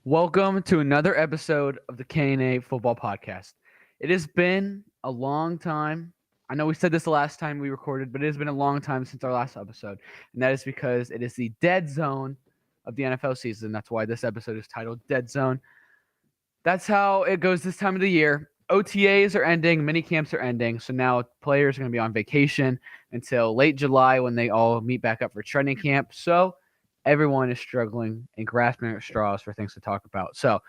Welcome to another episode of the K&A Football Podcast. It has been a long time. I know we said this the last time we recorded, but it has been a long time since our last episode. And that is because it is the dead zone of the NFL season. That's why this episode is titled Dead Zone. That's how it goes this time of the year. OTAs are ending, mini camps are ending. So now players are going to be on vacation until late July when they all meet back up for training camp. So everyone is struggling and grasping at straws for things to talk about. So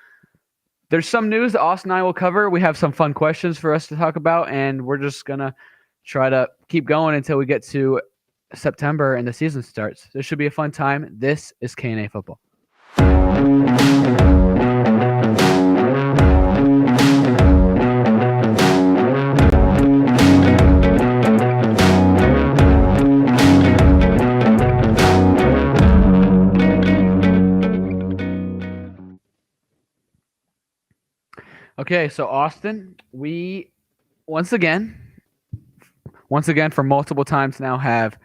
there's some news that Austin and I will cover. We have some fun questions for us to talk about, and we're just going to try to keep going until we get to September and the season starts. This should be a fun time. This is K&A Football. Okay, so Austin, we once again for multiple times now have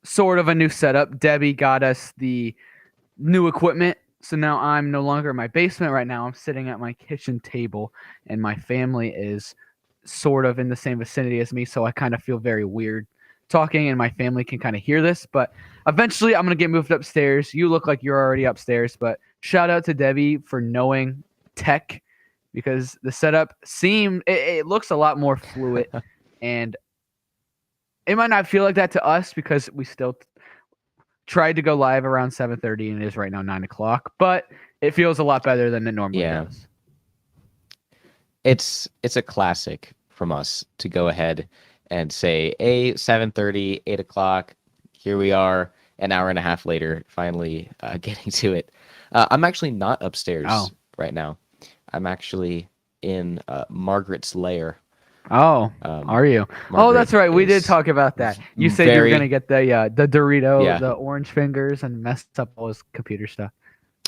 sort of a new setup. Debbie got us the new equipment, so now I'm no longer in my basement right now. I'm sitting at my kitchen table, and my family is sort of in the same vicinity as me, so I kind of feel very weird talking, and my family can kind of hear this. But eventually, I'm going to get moved upstairs. You look like you're already upstairs, but shout out to Debbie for knowing tech, because the setup it looks a lot more fluid, and it might not feel like that to us because we still tried to go live around 7:30 and it is right now 9 o'clock, but it feels a lot better than it normally does. It's a classic from us to go ahead and say, 7:30, 8 o'clock, here we are, an hour and a half later, finally getting to it. I'm actually not upstairs right now. I'm actually in Margaret's lair. Oh, are you? Oh, that's right. We did talk about that. You said you were going to get the Dorito, the orange fingers, and mess up all his computer stuff.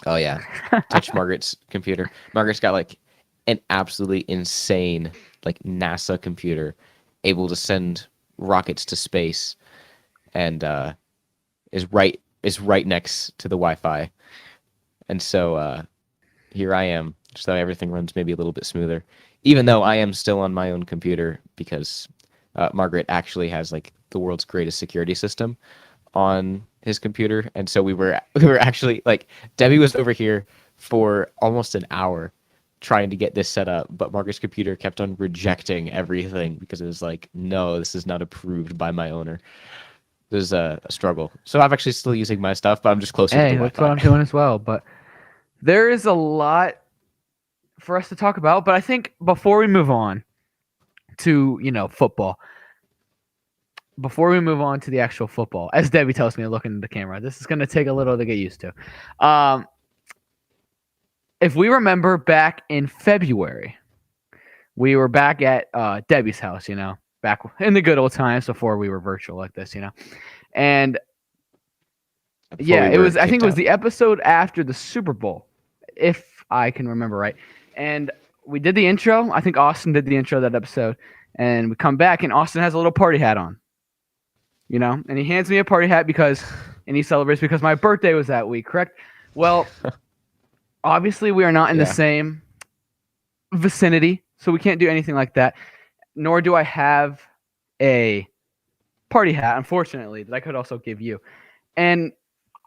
Oh, yeah. Touch Margaret's computer. Margaret's got like an absolutely insane NASA computer able to send rockets to space, and is right next to the Wi-Fi. And so here I am, so everything runs maybe a little bit smoother, even though I am still on my own computer because Margaret actually has the world's greatest security system on his computer. And so we were actually Debbie was over here for almost an hour trying to get this set up, but Margaret's computer kept on rejecting everything because it was no, this is not approved by my owner. There's a struggle. So I'm actually still using my stuff, but I'm just closer to the Wi-Fi. That's what I'm doing as well. But there is a lot for us to talk about, but I think before we move on to, football, before we move on to the actual football, as Debbie tells me looking at the camera, this is going to take a little to get used to. If we remember back in February, we were back at Debbie's house, back in the good old times before we were virtual like this, and I think it was the episode after the Super Bowl, if I can remember right. And we did the intro. I think Austin did the intro of that episode. And we come back, and Austin has a little party hat on. And he hands me a party hat and he celebrates because my birthday was that week, correct? Well, obviously we are not in the same vicinity, so we can't do anything like that. Nor do I have a party hat, unfortunately, that I could also give you. And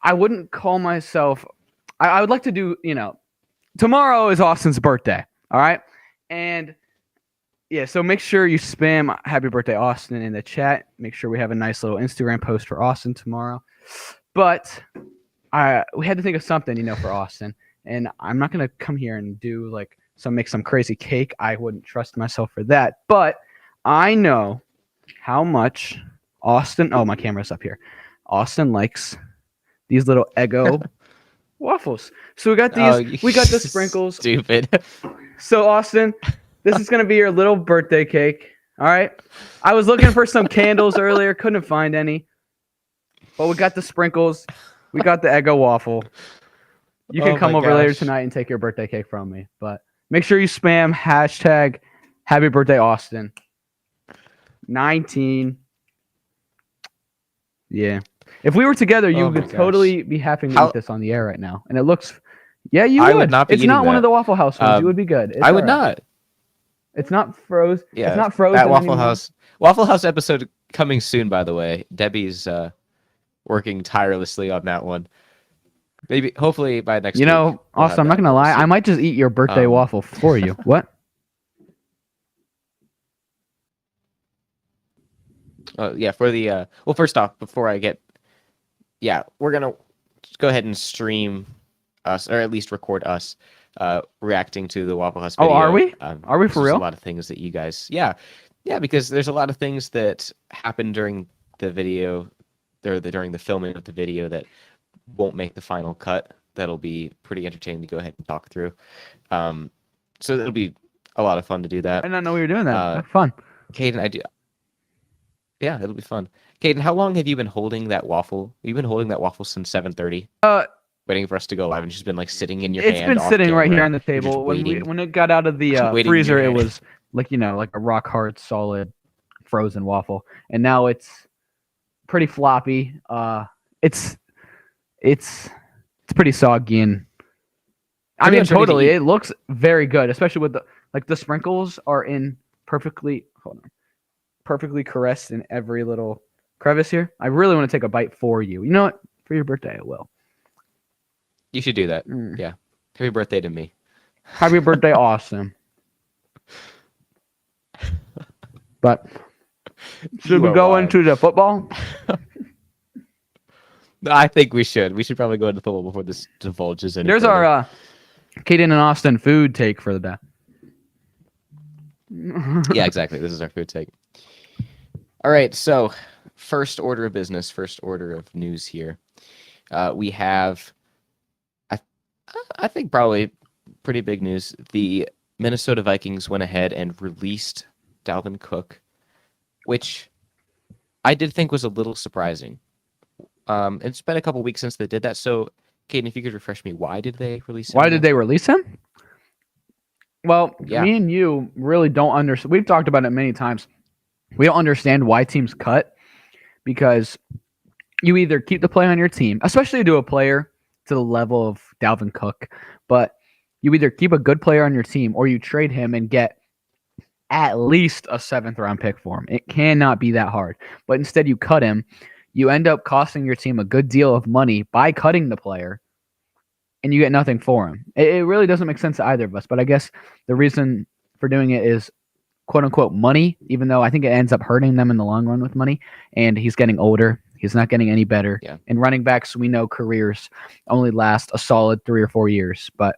I wouldn't call myself... I would like to do, tomorrow is Austin's birthday, all right? And, so make sure you spam Happy Birthday Austin in the chat. Make sure we have a nice little Instagram post for Austin tomorrow. But we had to think of something, for Austin. And I'm not going to come here and do, make some crazy cake. I wouldn't trust myself for that. But I know how much Austin... Oh, my camera's up here. Austin likes these little Eggo... waffles. So we got these. We got the sprinkles. Stupid. So Austin, this is gonna be your little birthday cake. All right. I was looking for some candles earlier, couldn't find any. But we got the sprinkles. We got the Eggo waffle. You can come over later tonight and take your birthday cake from me. But make sure you spam hashtag Happy Birthday Austin 19. Yeah. If we were together, you would totally be happy to eat this on the air right now. And it looks Yeah, you I would. would not be It's eating not one of that. the Waffle House ones. You would be good. It's I would all right. not. It's not frozen. Yeah, It's not frozen that Waffle anymore. House episode coming soon. By the way, Debbie's working tirelessly on that one. Maybe, hopefully by next You week. know, we'll also, have I'm not that, gonna but we'll lie. I see. might just eat your birthday waffle for you. What? Yeah, for the well, first off, before I get, yeah, we're gonna just go ahead and stream us, or at least record us, reacting to the Waffle House Oh, video. are we? Are we for There's real? a lot of things that you guys, yeah, because there's a lot of things that happened during the video, during the filming of the video that won't make the final cut. That'll be pretty entertaining to go ahead and talk through. So it'll be a lot of fun to do I that. did not know we were doing that. Have fun. Caden, yeah, it'll be fun. Caden, how long have you been holding that waffle? You've been holding that waffle since 7:30, waiting for us to go live, and just been like sitting in your hand. It's been off sitting right camera. here on the You're just table. waiting. When it got out of the Waiting in freezer, your it hand. was like like a rock hard, solid, frozen waffle, and now it's pretty floppy. It's pretty soggy, and I Pretty mean, much ready to totally, eat. it looks very good, especially with the sprinkles are in perfectly caressed in every little crevice here. I really want to take a bite for you. You know what? For your birthday, I will. You should do that. Yeah. Happy birthday to me. Happy birthday, Austin. But should we go into the football? I think we should. We should probably go into football before this divulges any There's further. our Kadin and Austin food take for the day. Yeah, exactly. This is our food take. All right, so first order of business, first order of news here. We have, I think probably pretty big news. The Minnesota Vikings went ahead and released Dalvin Cook, which I did think was a little surprising. It's been a couple weeks since they did that. So, Caden, if you could refresh me, why did they release him? Why did they release him? Well, Yeah. me and you really don't understand. We've talked about it many times. We don't understand why teams cut because you either keep the player on your team, especially to a player to the level of Dalvin Cook, but you either keep a good player on your team or you trade him and get at least a 7th round pick for him. It cannot be that hard. But instead you cut him. You end up costing your team a good deal of money by cutting the player, and you get nothing for him. It really doesn't make sense to either of us, but I guess the reason for doing it is quote-unquote money, even though I think it ends up hurting them in the long run with money, and he's getting older. He's not getting any better. Yeah. And running backs, we know careers only last a solid 3 or 4 years, but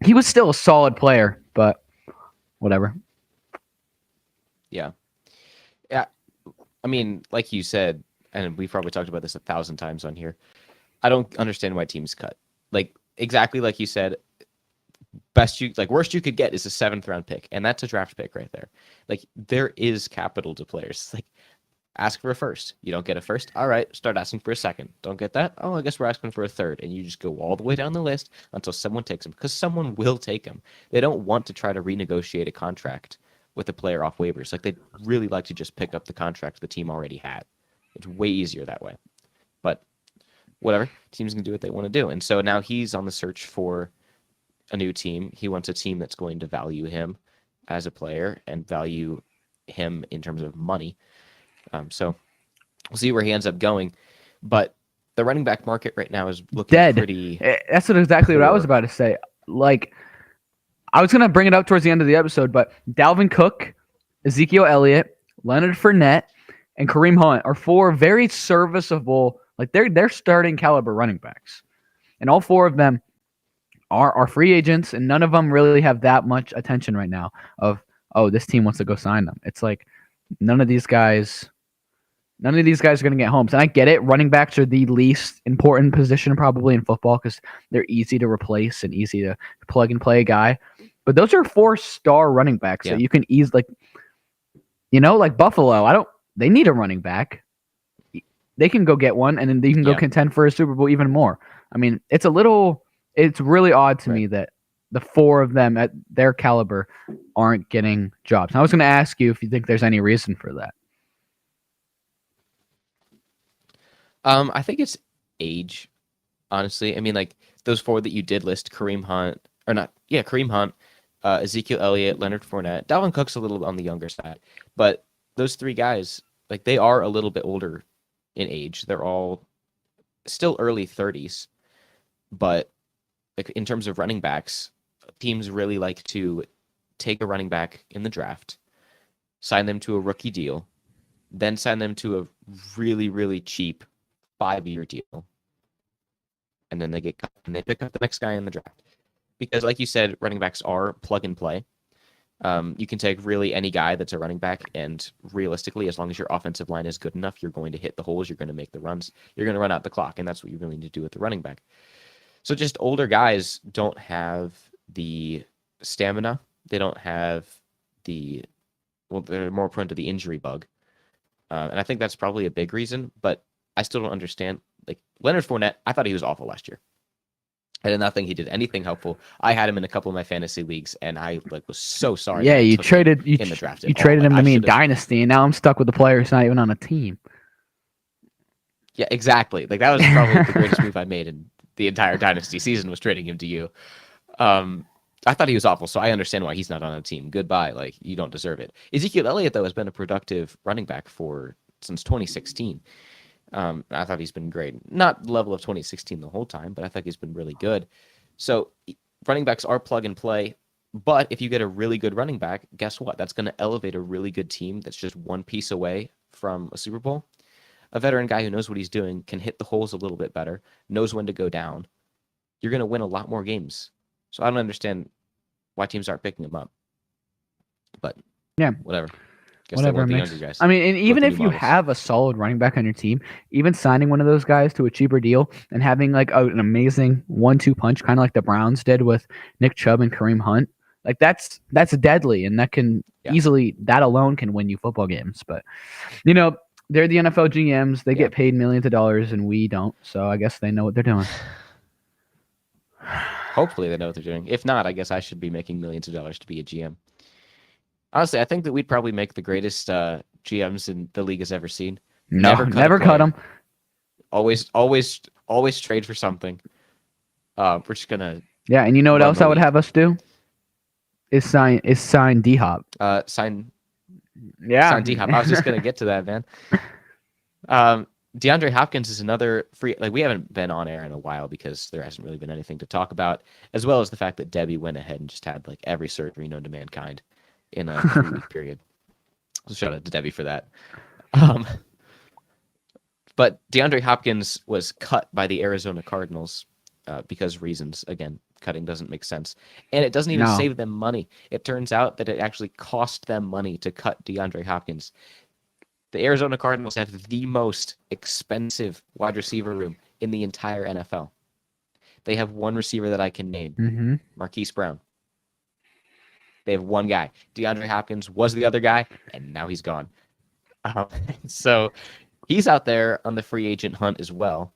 he was still a solid player, but whatever. Yeah. I mean, like you said, and we've probably talked about this 1,000 times on here, I don't understand why teams cut. Like, exactly like you said, worst you could get is a 7th round pick, and that's a draft pick right there. Like, there is capital to players. Like, ask for a first. You don't get a first? All right, start asking for a second. Don't get that? Oh, I guess we're asking for a third. And you just go all the way down the list until someone takes him, because someone will take him. They don't want to try to renegotiate a contract with a player off waivers. Like, they'd really like to just pick up the contract the team already had. It's way easier that way. But whatever, teams can do what they want to do. And so now he's on the search for a new team. He wants a team that's going to value him as a player and value him in terms of money. So we'll see where he ends up going. But the running back market right now is looking Dead. pretty. That's exactly what I was poor. about to say. Like, I was going to bring it up towards the end of the episode, but Dalvin Cook, Ezekiel Elliott, Leonard Fournette, and Kareem Hunt are 4 very serviceable, like they're starting caliber running backs. And all 4 of them are free agents, and none of them really have that much attention right now of, oh, this team wants to go sign them. It's like none of these guys are going to get homes. And I get it. Running backs are the least important position probably in football because they're easy to replace and easy to plug and play a guy. But those are 4-star running backs that you can easily, like Buffalo. They need a running back. They can go get one, and then they can go contend for a Super Bowl even more. I mean, it's really odd to me that the 4 of them at their caliber aren't getting jobs. And I was going to ask you if you think there's any reason for that. I think it's age. honestly. I mean, like those four that you did list, Kareem Hunt, or not? Yeah, Kareem Hunt, Ezekiel Elliott, Leonard Fournette. Dalvin Cook's a little on the younger side, but those three guys, like they are a little bit older in age. They're all still early 30s, but like in terms of running backs, teams really like to take a running back in the draft, sign them to a rookie deal, then sign them to a really, really cheap 5-year deal, and then they get cut and they pick up the next guy in the draft. Because, like you said, running backs are plug and play. You can take really any guy that's a running back, and realistically, as long as your offensive line is good enough, you're going to hit the holes, you're going to make the runs, you're going to run out the clock, and that's what you really need to do with the running back. So just older guys don't have the stamina. They don't have they're more prone to the injury bug. And I think that's probably a big reason, but I still don't understand. Like Leonard Fournette, I thought he was awful last year. I did not think he did anything helpful. I had him in a couple of my fantasy leagues, and I was so sorry. Yeah, you traded in the draft. You traded him to me in Dynasty, and now I'm stuck with the player who's not even on a team. Yeah, exactly. Like that was probably the greatest move I made in the entire Dynasty season, was trading him to you. I thought he was awful, so I understand why he's not on a team. Goodbye. Like, you don't deserve it. Ezekiel Elliott, though, has been a productive running back since 2016. I thought he's been great. Not level of 2016 the whole time, but I think he's been really good. So running backs are plug and play, but if you get a really good running back, guess what? That's going to elevate a really good team that's just one piece away from a Super Bowl. A veteran guy who knows what he's doing, can hit the holes a little bit better, knows when to go down. You're going to win a lot more games. So I don't understand why teams aren't picking him up. But yeah, whatever. Whatever makes. Guys. I mean, and even if you have a solid running back on your team, even signing one of those guys to a cheaper deal and having like an amazing 1-2 punch, kind of like the Browns did with Nick Chubb and Kareem Hunt, like that's deadly, and that can easily, that alone can win you football games. But you know, they're the NFL GMs; they get paid millions of dollars, and we don't. So I guess they know what they're doing. Hopefully they know what they're doing. If not, I guess I should be making millions of dollars to be a GM. Honestly, I think that we'd probably make the greatest GMs in the league has ever seen. Never cut them. Always trade for something. We're just gonna. Yeah, and you know what else I would have us do? Is sign D-Hop. Sign D-Hop. I was just gonna get to that, man. DeAndre Hopkins is another free. Like, we haven't been on air in a while because there hasn't really been anything to talk about, as well as the fact that Debbie went ahead and just had like every surgery known to mankind in a 3-week period. So shout out to Debbie for that. But DeAndre Hopkins was cut by the Arizona Cardinals because reasons. Again, cutting doesn't make sense. And it doesn't even save them money. It turns out that it actually cost them money to cut DeAndre Hopkins. The Arizona Cardinals have the most expensive wide receiver room in the entire NFL. They have one receiver that I can name, Marquise Brown. They have one guy. DeAndre Hopkins was the other guy, and now he's gone. So he's out there on the free agent hunt as well.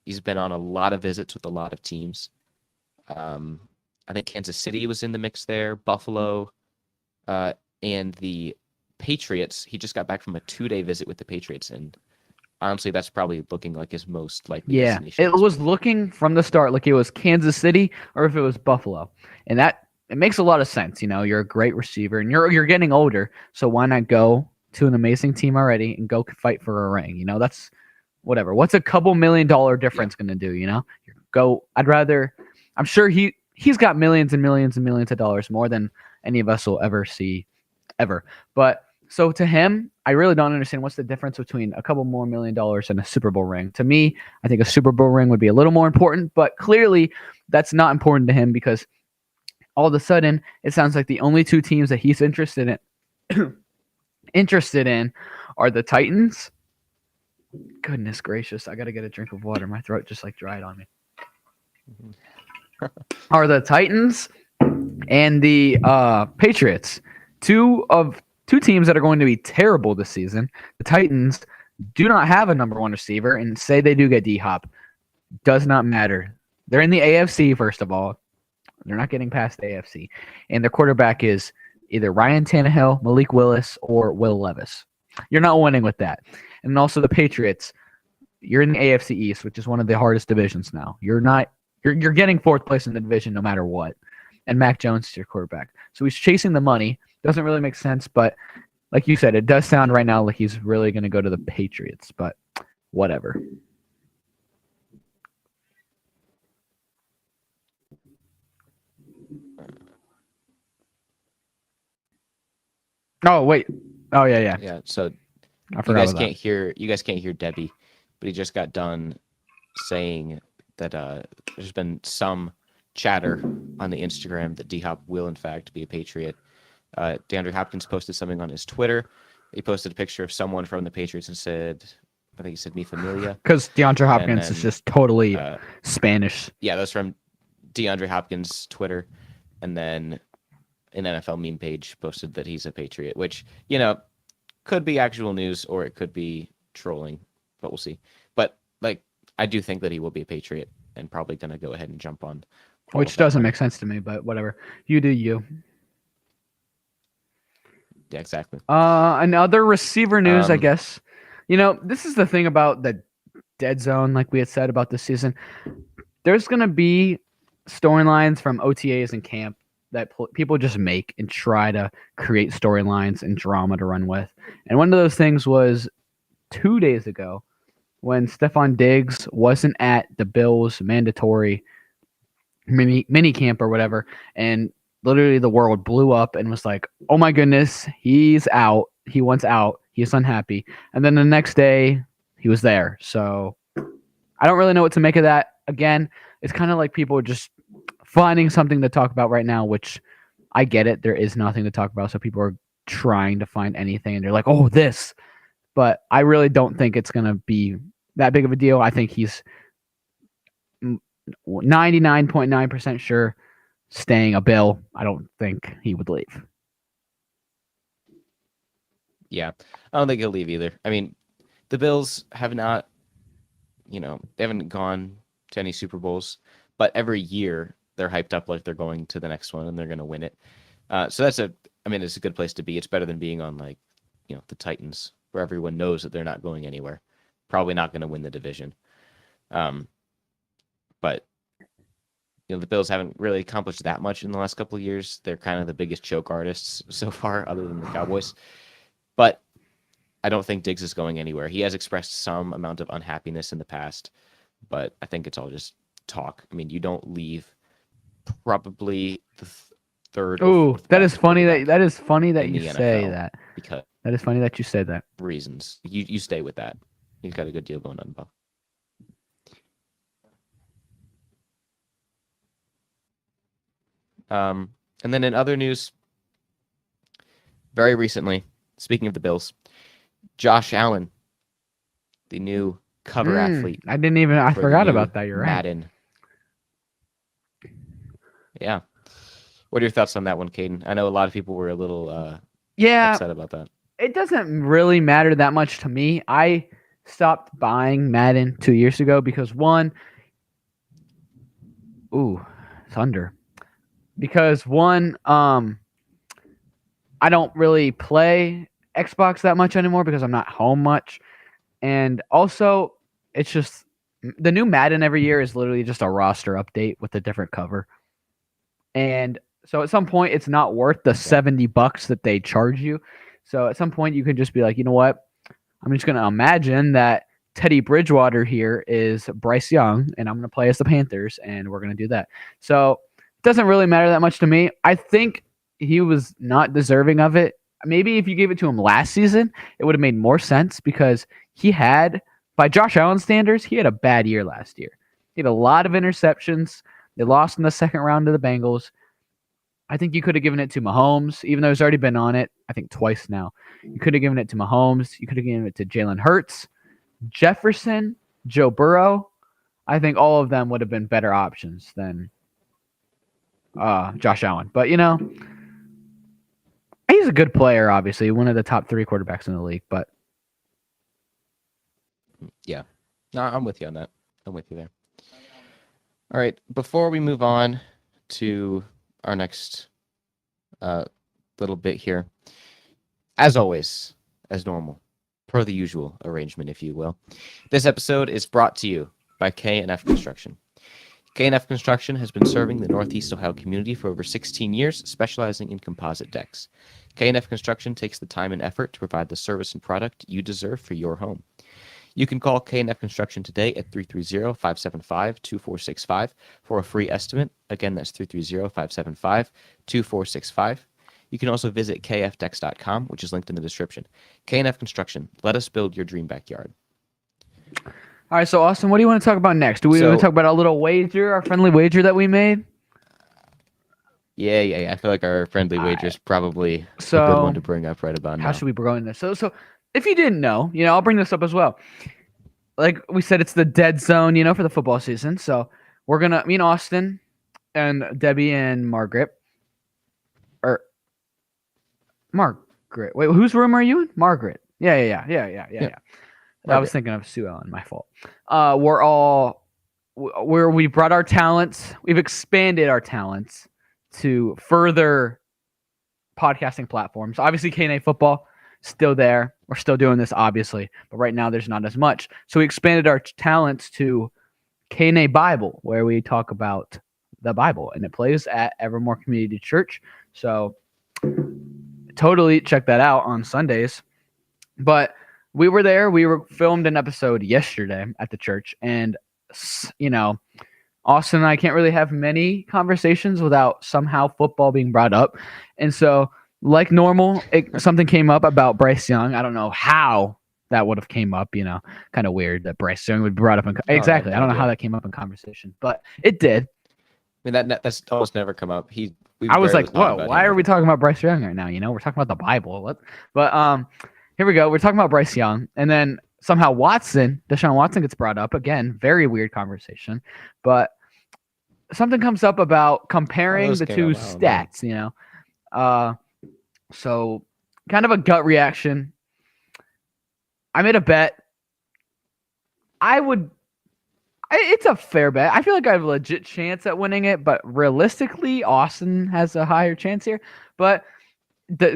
He's been on a lot of visits with a lot of teams. I think Kansas City was in the mix there, Buffalo, and the Patriots. He just got back from a 2-day visit with the Patriots, and honestly, that's probably looking like his most likely destination. It was looking from the start like it was Kansas City or if it was Buffalo, and that it makes a lot of sense. You know, you're a great receiver, and you're getting older, so why not go to an amazing team already and go fight for a ring? You know, that's whatever. What's a couple $1 million difference going to do? You know, I'd rather. I'm sure he's got millions and millions and millions of dollars more than any of us will ever see, ever. But so to him, I really don't understand what's the difference between a couple more $1 million and a Super Bowl ring. To me, I think a Super Bowl ring would be a little more important, but clearly that's not important to him because all of a sudden it sounds like the only two teams that he's interested in are the Titans. Goodness gracious, I got to get a drink of water. My throat just like dried on me. Are the Titans and the Patriots. Two teams that are going to be terrible this season. The Titans do not have a number one receiver, and say they do get D-Hop, does not matter. They're in the AFC, first of all. They're not getting past the AFC. And their quarterback is either Ryan Tannehill, Malik Willis, or Will Levis. You're not winning with that. And also the Patriots, you're in the AFC East, which is one of the hardest divisions now. You're getting fourth place in the division no matter what. And Mac Jones is your quarterback. So he's chasing the money. Doesn't really make sense, but like you said, it does sound right now like he's really going to go to the Patriots, but whatever. Oh, wait. Oh, yeah. Yeah, so I you forgot guys about can't hear Debbie, but he just got done saying that there's been some chatter on the Instagram that D-Hop will in fact be a Patriot. DeAndre Hopkins posted something on his Twitter. He posted a picture of someone from the Patriots and said, I think he said "Mi familia," because DeAndre Hopkins is just totally Spanish. Yeah, that's from DeAndre Hopkins' Twitter, and then an NFL meme page posted that he's a Patriot, which, you know, could be actual news or it could be trolling, but we'll see. But like, I do think that he will be a Patriot and probably going to go ahead and jump on. Which doesn't make sense to me, but whatever. You do you. Yeah, exactly. Another receiver news, I guess. You know, this is the thing about the dead zone, like we had said about this season. There's going to be storylines from OTAs and camp that people just make and try to create storylines and drama to run with. And one of those things was 2 days ago when Stephon Diggs wasn't at the Bills' mandatory mini camp or whatever, and literally the world blew up and was like, oh my goodness, he's out. He wants out. He's unhappy. And then the next day, he was there. So I don't really know what to make of that. Again, it's kind of like people just finding something to talk about right now, which I get it. There is nothing to talk about. So people are trying to find anything and they're like, oh, this. But I really don't think it's going to be that big of a deal. I think he's 99.9% sure staying a Bill. I don't think he would leave. Yeah, I don't think he'll leave either. I mean, the Bills have not, they haven't gone to any Super Bowls, but every year they're hyped up like they're going to the next one and they're going to win it. So it's a good place to be. It's better than being on the Titans, where everyone knows that they're not going anywhere. Probably not going to win the division. But the Bills haven't really accomplished that much in the last couple of years. They're kind of the biggest choke artists so far, other than the Cowboys. But I don't think Diggs is going anywhere. He has expressed some amount of unhappiness in the past, but I think it's all just talk. I mean, you don't leave probably the third. Oh, that is funny. That is funny that you say that. Because that is funny that you said that. Reasons you stay with that. You've got a good deal going on, Buff. And then in other news, very recently, speaking of the Bills, Josh Allen, the new cover athlete. I forgot about that. You're right. Madden. Yeah. What are your thoughts on that one, Kadin? I know a lot of people were a little upset about that. It doesn't really matter that much to me. I stopped buying Madden 2 years ago because thunder. Because I don't really play Xbox that much anymore because I'm not home much. And also, it's just the new Madden every year is literally just a roster update with a different cover. And so at some point, it's not worth the $70 that they charge you. So at some point, you can just be like, you know what? I'm just going to imagine that Teddy Bridgewater here is Bryce Young, and I'm going to play as the Panthers, and we're going to do that. So it doesn't really matter that much to me. I think he was not deserving of it. Maybe if you gave it to him last season, it would have made more sense because by Josh Allen standards, he had a bad year last year. He had a lot of interceptions. They lost in the second round to the Bengals. I think you could have given it to Mahomes, even though he's already been on it, I think twice now. You could have given it to Mahomes. You could have given it to Jalen Hurts, Jefferson, Joe Burrow. I think all of them would have been better options than Josh Allen. But, he's a good player, obviously. One of the top 3 quarterbacks in the league. But yeah. No, I'm with you on that. I'm with you there. All right. Before we move on to our next little bit here, as always, as normal, per the usual arrangement, if you will. This episode is brought to you by K&F Construction. K&F Construction has been serving the Northeast Ohio community for over 16 years, specializing in composite decks. K&F Construction takes the time and effort to provide the service and product you deserve for your home. You can call K&F Construction today at 330-575-2465 for a free estimate. Again, that's 330-575-2465. You can also visit kfdex.com, which is linked in the description. K&F Construction, let us build your dream backyard. All right, so Austin, what do you want to talk about next? Do we want to talk about our little wager, our friendly wager that we made? Yeah. I feel like our friendly wager is probably a good one to bring up right about now. How should we bring this? So if you didn't know, I'll bring this up as well. Like we said, it's the dead zone, for the football season. So we're gonna, me and Austin, and Debbie and Margaret. Wait, whose room are you in? Margaret. Yeah. I was thinking of Sue Ellen. My fault. We brought our talents. We've expanded our talents to further podcasting platforms. Obviously, K&A football still there. We're still doing this, obviously, but right now there's not as much. So we expanded our talents to K&A Bible, where we talk about the Bible, and it plays at Evermore Community Church. So totally check that out on Sundays. But we were there. We filmed an episode yesterday at the church, and Austin and I can't really have many conversations without somehow football being brought up. And so, like normal, something came up about Bryce Young. I don't know how that would have came up. Kind of weird that Bryce Young would be brought up. Exactly. I don't know how that came up in conversation, but it did. I mean, that's almost never come up. I was like, whoa, why are we talking about Bryce Young right now? We're talking about the Bible. But here we go. We're talking about Bryce Young, and then somehow Deshaun Watson gets brought up again. Very weird conversation, but something comes up about comparing the two stats. So kind of a gut reaction. I made a bet. It's a fair bet. I feel like I have a legit chance at winning it, but realistically, Austin has a higher chance here. But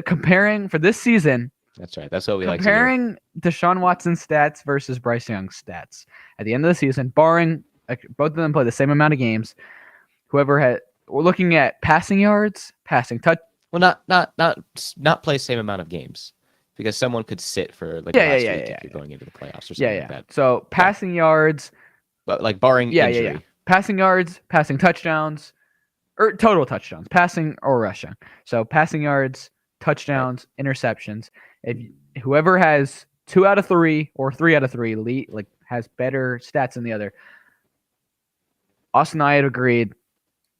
comparing for this season. That's right. That's what we like to do. Comparing Deshaun Watson's stats versus Bryce Young's stats at the end of the season, barring both of them play the same amount of games. We're looking at passing yards, passing touch. Well, not play same amount of games, because someone could sit for last week if you're going into the playoffs or something like that. So passing yards, but barring injury. Passing yards, passing touchdowns, or total touchdowns, passing or rushing. So passing yards, touchdowns, interceptions. If whoever has 2 out of 3 or 3 out of 3 has better stats than the other. Austin and I had agreed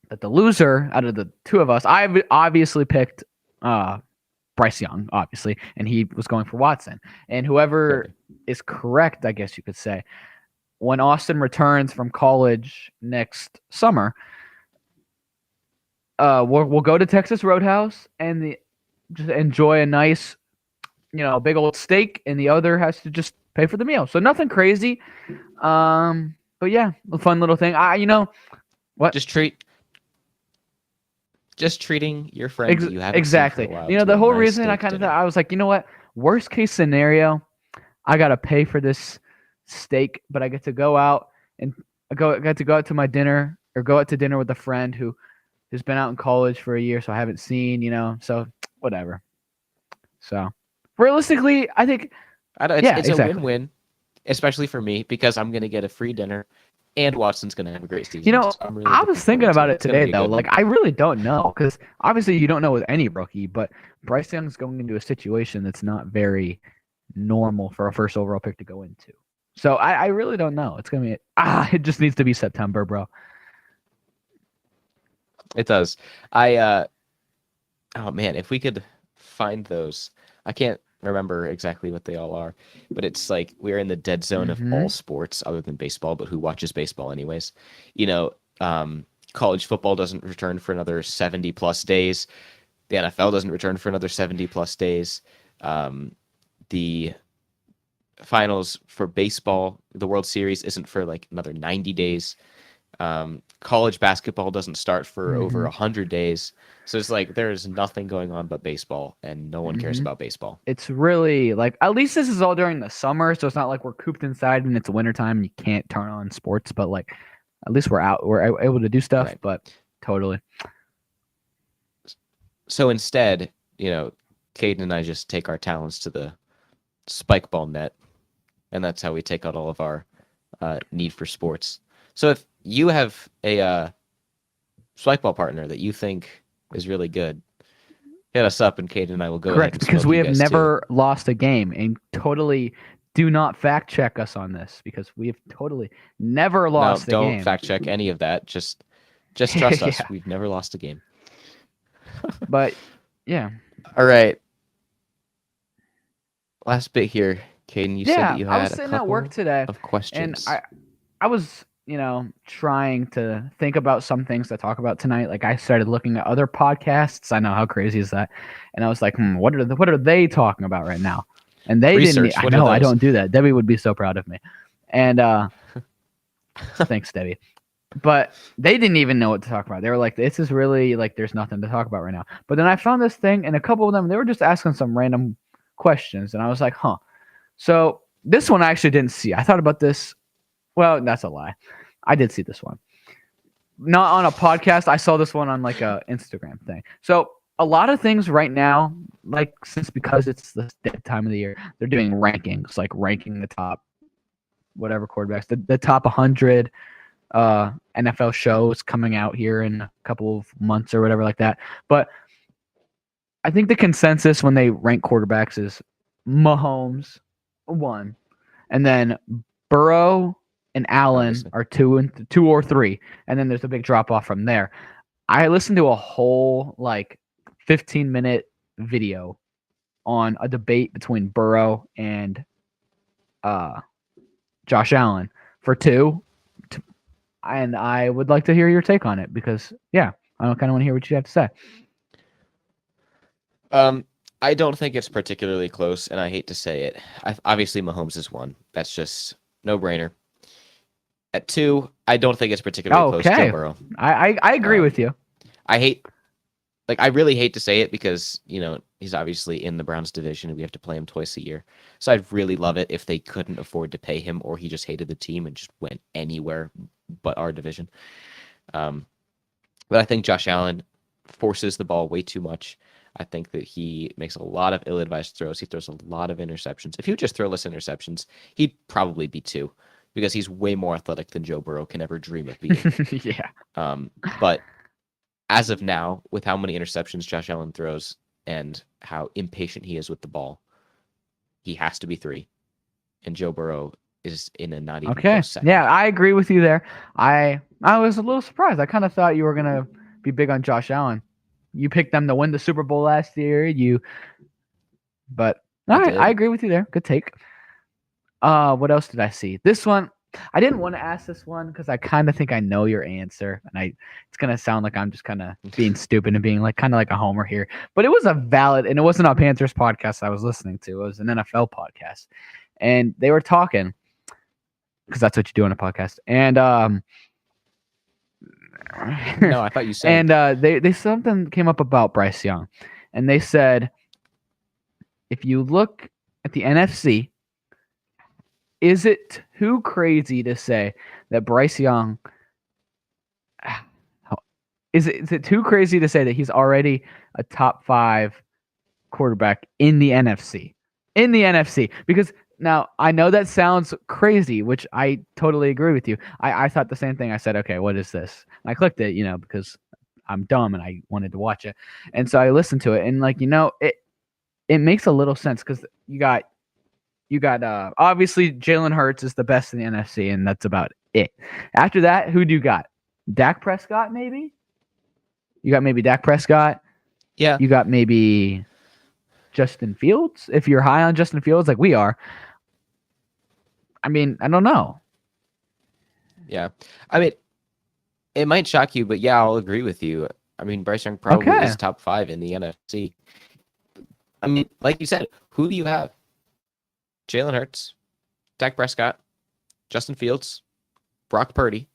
that the loser out of the two of us, I obviously picked Bryce Young, obviously, and he was going for Watson. And whoever is correct, I guess you could say, when Austin returns from college next summer, we'll go to Texas Roadhouse and just enjoy a nice, big old steak, and the other has to just pay for the meal. So nothing crazy. But yeah, a fun little thing. What? Just treating your friends that you haven't exactly. seen for a while The whole reason I kind of thought, I was like, you know what? Worst case scenario, I gotta pay for this steak, but I get to go out and get to go out to my dinner, or go out to dinner with a friend who's been out in college for a year, so I haven't seen, so whatever. So realistically, I think it's a win-win, especially for me, because I'm gonna get a free dinner. And Watson's going to have a great season. I was thinking about it today, though. I really don't know, because obviously you don't know with any rookie, but Bryce Young's going into a situation that's not very normal for a first overall pick to go into. So I really don't know. It's going to be it just needs to be September, bro. It does. Oh man, if we could find those. I can't remember exactly what they all are, but it's like we're in the dead zone of all sports other than baseball, but who watches baseball anyways? College football doesn't return for another 70 plus days. The NFL doesn't return for another 70 plus days. The finals for baseball, the World Series, isn't for another 90 days. college basketball doesn't start for over Mhm. 100 days. So it's like there's nothing going on but baseball, and no one cares Mhm. about baseball. It's really like, at least this is all during the summer, so it's not like we're cooped inside and it's wintertime and you can't turn on sports. But like, at least we're out, we're able to do stuff. Right. But totally, So instead, Caden and I just take our talents to the spike ball net, and that's how we take out all of our need for sports. So if you have a spike ball partner that you think is really good, hit us up, and Caden and I will go ahead correct. and Because smoke we you have guys never lost a game, and totally do not fact check us on this because we have totally never too. No, lost a don't game. fact check any of that. Just trust us. Yeah, We've never lost a game. but yeah, All right. Last bit here, Caden. You said that yeah. you I was had a sitting at work couple today, of and questions. I was, trying to think about some things to talk about tonight. Like I started looking at other podcasts. I know, how crazy is that? And I was like, what are they talking about right now? And they didn't. Research. I What are know I those? don't do that. Debbie would be so proud of me. And thanks, Debbie. But they didn't even know what to talk about. They were like, this is really like, there's nothing to talk about right now. But then I found this thing, and a couple of them, they were just asking some random questions, and I was like, huh. So this one I actually didn't see. I thought about this. Well, that's a lie. I did see this one. Not on a podcast. I saw this one on like a Instagram thing. So a lot of things right now, like because it's the dead time of the year, they're doing rankings, like ranking the top whatever quarterbacks, the top 100 NFL shows coming out here in a couple of months or whatever like that. But I think the consensus when they rank quarterbacks is Mahomes 1, and then Burrow and Allen Obviously. are 2 or 3, and then there's a big drop off from there. I listened to a whole like 15-minute video on a debate between Burrow and Josh Allen for 2, and I would like to hear your take on it because I kind of want to hear what you have to say. I don't think it's particularly close, and I hate to say it. Obviously, Mahomes is 1. That's just no brainer. At 2, I don't think it's particularly close. Joe Burrow. I agree with you. I really hate to say it because he's obviously in the Browns division, and we have to play him twice a year. So I'd really love it if they couldn't afford to pay him, or he just hated the team and just went anywhere but our division. But I think Josh Allen forces the ball way too much. I think that he makes a lot of ill-advised throws. He throws a lot of interceptions. If he would just throw less interceptions, he'd probably be 2 because he's way more athletic than Joe Burrow can ever dream of being. Yeah. But as of now, with how many interceptions Josh Allen throws and how impatient he is with the ball, he has to be 3. And Joe Burrow is in a not even close second. Yeah, I agree with you there. I was a little surprised. I kind of thought you were gonna be big on Josh Allen. You picked them to win the Super Bowl last year. But all right, I agree with you there. Good take. What else did I see? This one, I didn't want to ask this one because I kind of think I know your answer, and it's gonna sound like I'm just kind of being stupid and being like kind of like a homer here. But it was a valid, and it wasn't a Panthers podcast I was listening to. It was an NFL podcast, and they were talking because that's what you do on a podcast. And no, I thought you said. And they something came up about Bryce Young, and they said if you look at the NFC, is it too crazy to say that Bryce Young? Is it too crazy to say that he's already a top 5 quarterback in the NFC? In the NFC, because now I know that sounds crazy, which I totally agree with you. I thought the same thing. I said, okay, what is this? And I clicked it, because I'm dumb and I wanted to watch it, and so I listened to it, and it makes a little sense because you got obviously Jalen Hurts is the best in the NFC, and that's about it. After that, who do you got? Dak Prescott, maybe? You got maybe Dak Prescott. Yeah. You got maybe Justin Fields, if you're high on Justin Fields like we are. I mean, I don't know. Yeah. I mean, it might shock you, but yeah, I'll agree with you. I mean, Bryce Young probably is top 5 in the NFC. I mean, like you said, who do you have? Jalen Hurts, Dak Prescott, Justin Fields, Brock Purdy.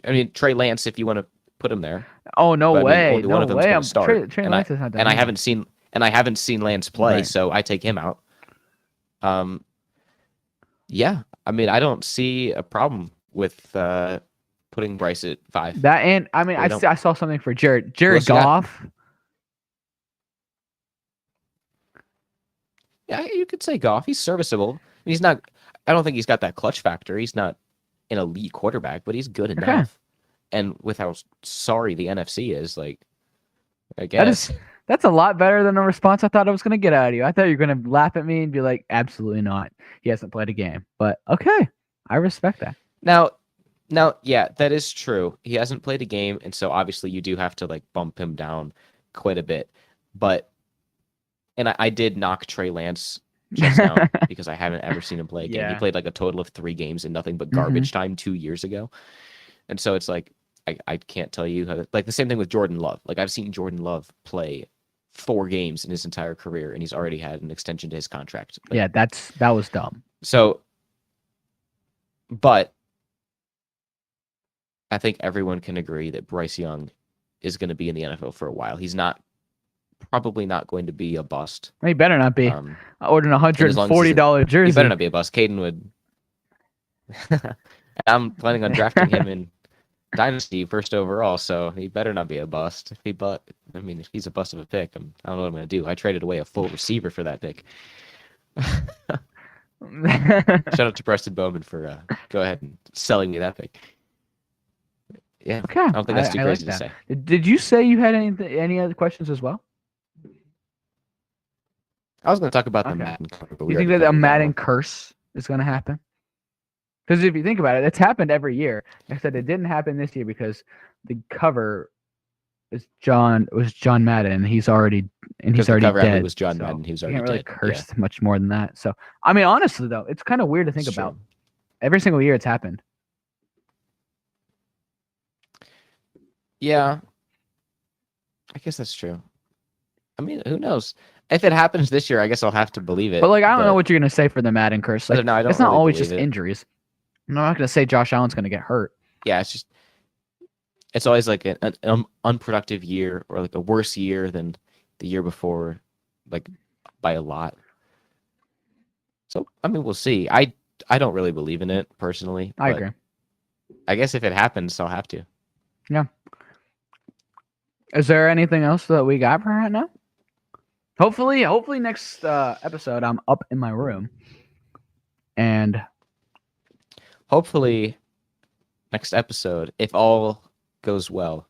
I mean, Trey Lance, if you want to put him there. Oh no But, I mean, way, only one no of them's way. going to start. Trey and I Lance has not done and I anything. haven't seen Lance play, Right. so I take him out. Yeah, I mean, I don't see a problem with putting Bryce at 5. That and I mean Really don't. I saw something for Jared Who else you got? Goff. Yeah, you could say Goff. He's serviceable. He's not. I don't think he's got that clutch factor. He's not an elite quarterback, but he's good Okay. enough. And with how sorry the NFC is, like, I That guess. is that's a lot better than a response I thought I was gonna get out of you. I thought you were gonna laugh at me and be like, absolutely not. He hasn't played a game. But okay. I respect that. Now, yeah, that is true. He hasn't played a game, and so obviously you do have to like bump him down quite a bit. But and I did knock Trey Lance just now because I haven't ever seen him play a game. He Yeah. played like a total of 3 games and nothing but Mhm. garbage time 2 years ago. And so it's like I can't tell you how to, like the same thing with Jordan Love. Like I've seen Jordan Love play 4 games in his entire career, and he's already had an extension to his contract. Like, Yeah, that was dumb. So, but I think everyone can agree that Bryce Young is going to be in the NFL for a while. He's probably not going to be a bust. He better not be. I ordered a $140 jersey. He better not be a bust. Caden would. I'm planning on drafting him in Dynasty first overall, so he better not be a bust. If he's a bust of a pick, I don't know what I'm going to do. I traded away a full receiver for that pick. Shout out to Preston Bowman for go ahead and selling me that pick. Yeah, Okay. I don't think that's too crazy like to say. Did you say you had any other questions as well? I was going to talk about the Okay. Madden cover, but we You think already that a covered Madden one. curse is going to happen? Because if you think about it, it's happened every year. Like I said, it didn't happen this year because the cover was John Madden, and he's already Because the dead. cover athlete was John so Madden, he was you already can't really dead. curse much more than that. So I mean, honestly though, it's kind of weird to think It's about. true. Every single year it's happened. Yeah, I guess that's true. I mean, who knows? If it happens this year, I guess I'll have to believe it. But like, I don't know what you're gonna say for the Madden curse. Like, no, I don't it's not really always believe just it. injuries. I'm not gonna say Josh Allen's gonna get hurt. Yeah, it's always like an unproductive year or like a worse year than the year before, like by a lot. So I mean, we'll see. I don't really believe in it personally. I but agree. I guess if it happens, I'll have to. Yeah. Is there anything else that we got for right now? Hopefully next episode I'm up in my room, and Hopefully, next episode, if all goes well,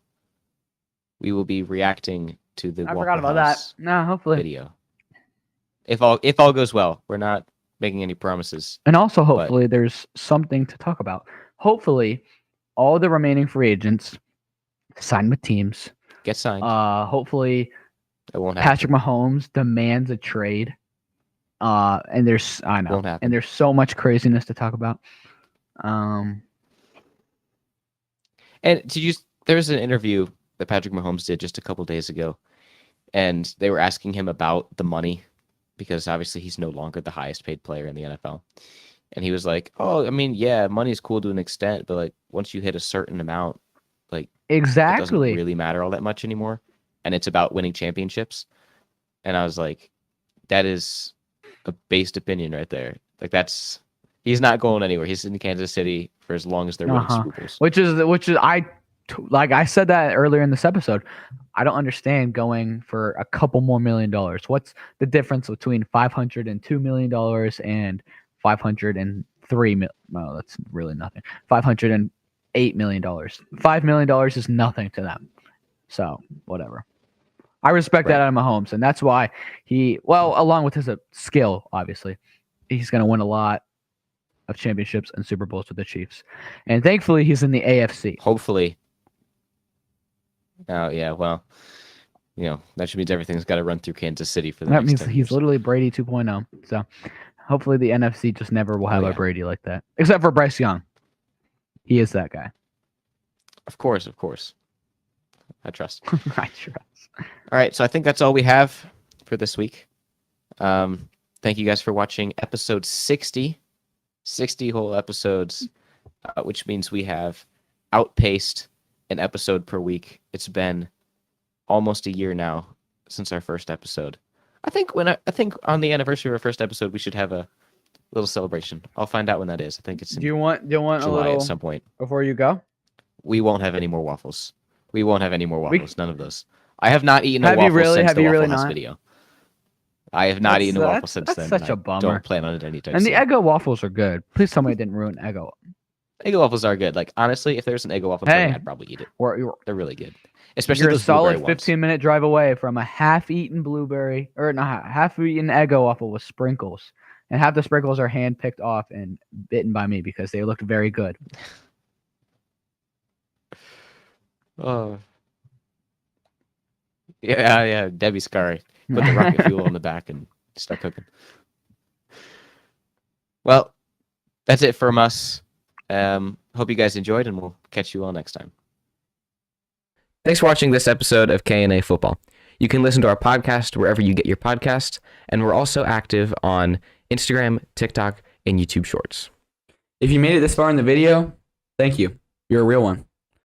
we will be reacting to the I Waffle forgot about that. House No, hopefully. video. If all goes well, we're not making any promises. And also, hopefully, there's something to talk about. Hopefully, all the remaining free agents sign with teams. Get signed. Hopefully, It won't happen. Patrick Mahomes demands a trade. And there's Won't happen. and there's so much craziness to talk about. And there was an interview that Patrick Mahomes did just a couple days ago, and they were asking him about the money because obviously he's no longer the highest paid player in the NFL. And he was like, "Oh, I mean, yeah, money's cool to an extent, but like once you hit a certain amount, like it doesn't Exactly. really matter all that much anymore, and it's about winning championships." And I was like, "That is a based opinion right there. Like he's not going anywhere. He's in Kansas City for as long as they're winning Super Bowls." Which is like I said that earlier in this episode. I don't understand going for a couple more $1 million. What's the difference between $502 million and $503 million? No, that's really nothing. $508 million. $5 million is nothing to them. So whatever. I respect that out of Mahomes, and that's why along with his skill, obviously, he's going to win a lot of championships and Super Bowls with the Chiefs. And thankfully, he's in the AFC. Hopefully. Oh, yeah, well, that should mean everything's got to run through Kansas City for the That next means 10 he's years. literally Brady 2.0. So hopefully the NFC just never will have yeah. a Brady like that, except for Bryce Young. He is that guy. Of course. I trust. I trust. All right, so I think that's all we have for this week. Thank you guys for watching episode 60 whole episodes, which means we have outpaced an episode per week. It's been almost a year now since our first episode. I think on the anniversary of our first episode, we should have a little celebration. I'll find out when that is. I think it's in Do you want July a little at some point. before you go? We won't have any more waffles. None of those. I have not eaten a Have you waffle really? since Have the you Waffle really House not? video. I have not eaten a waffle since that's then. such and a bummer. I don't plan on it anytime And soon. the Eggo waffles are good. Please tell me I didn't ruin Eggo. Eggo waffles are good. Like, honestly, if there's an Eggo waffle train, Hey. I'd probably eat it. You're They're really good. Especially a those solid blueberry ones. 15-minute drive away from a half-eaten blueberry, or not half-eaten Eggo waffle with sprinkles. And half the sprinkles are hand-picked off and bitten by me because they looked very good. Oh. Yeah, Debbie Scar. Put the rocket fuel on the back and start cooking. Well, that's it from us. Hope you guys enjoyed, and we'll catch you all next time. Thanks for watching this episode of K&A Football. You can listen to our podcast wherever you get your podcasts, and we're also active on Instagram, TikTok, and YouTube Shorts. If you made it this far in the video, thank you. You're a real one.